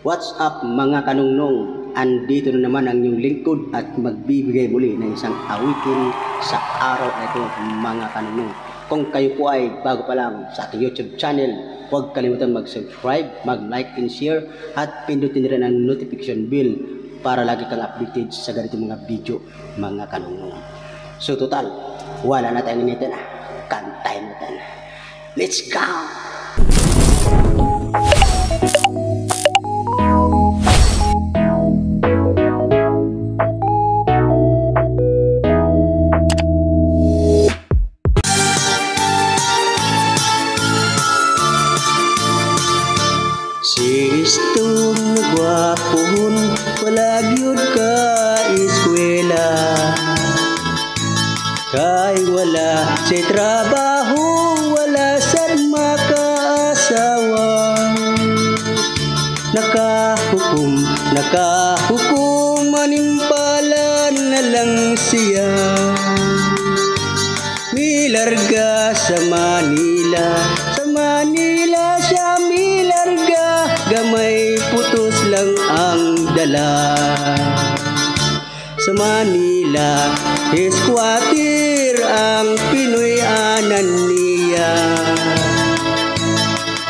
What's up mga kanungnong? Andito na naman ang inyong lingkod at magbibigay muli ng isang awitin sa araw na ito mga kanungnong. Kung kayo po ay bago pa lang sa ating YouTube channel, huwag kalimutan mag-subscribe, mag-like and share at pindutin rin ang notification bell para lagi kang updated sa ganitong mga video mga kanungnong. So total, wala na tayong initin na. Kantayin natin. Let's go! Sistong nagwapon, walagyod ka eskwela. Kay wala sa trabaho, wala sa makaasawa. Nakahukom, manimpalan na lang siya. Milarga sa Manila siya milarga, gamay putos lang ang dala. Sa Manila, squatter ang Pinoy anan niya.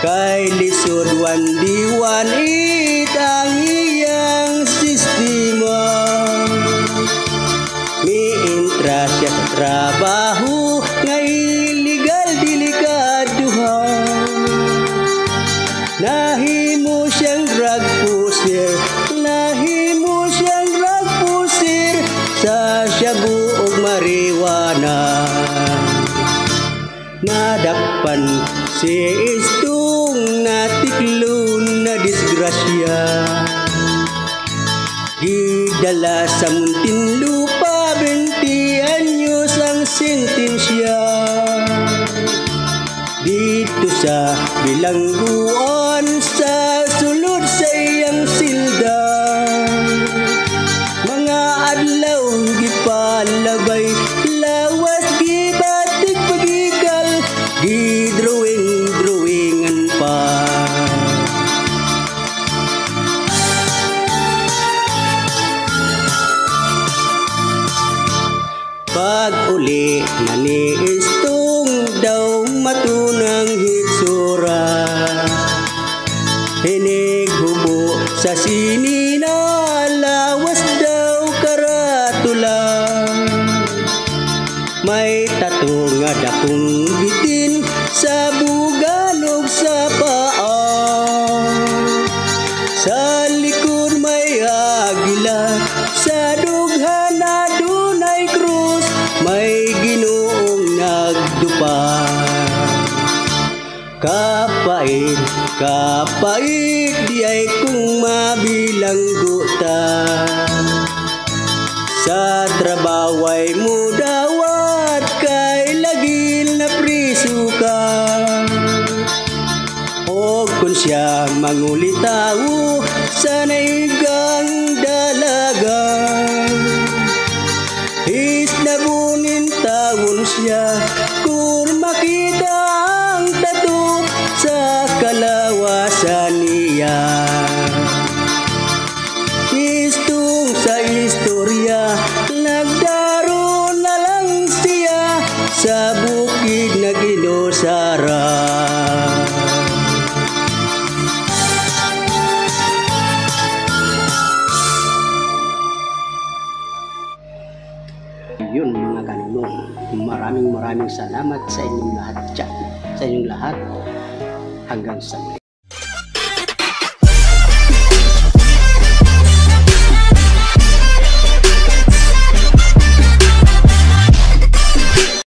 Kay lisod 1D18 ang iyang sistema. May interest siya sa trabaho, nga illegal delikaduhan. Nahimo siyang drug pusher, sa shabu ug marijuana. Nadakpan si istong natiklon na disgrasya. Gidala sa Muntinlupa, 20 anyos ang sentensya. Dito sa bilangguan, sa sulod sa iyang silda. Mga adlaw gipalabay, lawas gibatik pagigal, gidrawingan pa. Pag uli na ni istong daw matunang hitsura. Hinighubo sa sinina, lawas daw karatula. May tato nga dakong bitin sa buganog sa paa. Sa likod may agila, sa dughan na dunay krus, may Ginoong nagdupa. Kapait, di ay kung mabilangguta. Sa trabaho ay mudawat, kay lagil na priso ka. O kung siya mangulitaw, sa naigang dalaga. Isnabunin tawon siya, kung makita ang tato sa kalawasan niya. Istong sa istorya, nagdaro na lang siya sa bukid na Ginosara. Yun mga kanunong, maraming salamat sa inyong lahat dyan. Sa inyong lahat, hanggang sa muli.